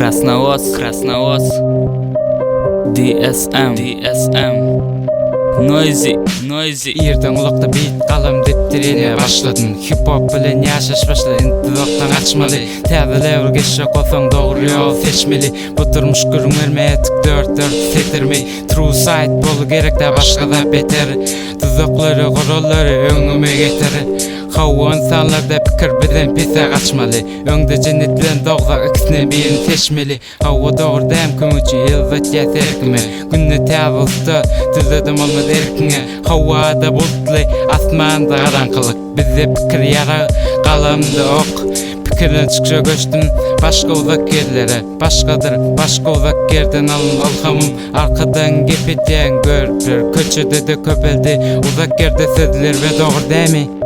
Krasnovoz DSM Noisy Yerden ulakta beat kalam deptirine başladın. Hip hop bilen yaşaş başladın. İntidoktan açmalı. Täze level geçecek olsan doğru yol seçmeli. Bu durmuş görünmeye tık dört setirmey. True sight bolu gerek de başka da beter. Tuzakları korolları önüme getir. Hawa insanlarda pikir bizden pise kaçmalı. Öňde cennet bilen dogzak ikisine birini seçmeli. Hawa doğru dem kömüçü elbet yeterkime. Günne täze usta tüzedim olmaz erkine. Hawada bulutly asmanda garaňkylyk. Bizde pikir yara galamda ok. Pikirden çıkışa göçtüm başka uzak yerlere. Başka uzak yerden alın alhamım. Arkadan gep etýän görüpler. Köçede de köpeldi. Uzak yerde sözler ve doğru demi.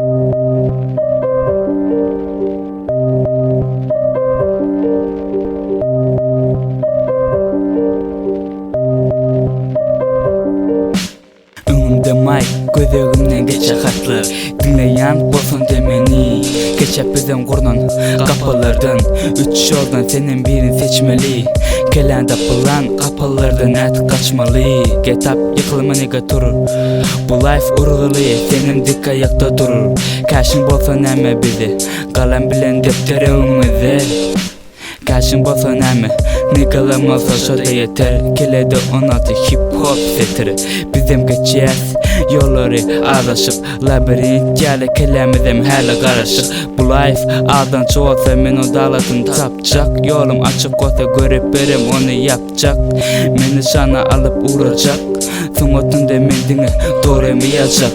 Mic gözümden geçe hatlar. Dinleyen bolsun demeni. Geçep bizden gurnan kapılardan. Üç yoldan senin birini seçmeli. Gelen tapılan kapılardan et kaçmalı. Getap yıkılmanıga durur. Bu life urulalı senin dik ayakta durur. Kaşın bolsun emme bizi. Kalem bilen deftere umide. Kaşın bolsun emme. Nikalam olsa şöyle yeter. Kelede 16 hip hop setiri. Bizim geçeceğiz yolları adaşıp. Labirent geli kelamizim hele karışık. Bu life aldançı olsa men o dalatın tapacak. Yolum açık olsa görüp berim onu yapacak. Meni şana alıp uğrayacak. Son otunda mendini doğramayacak.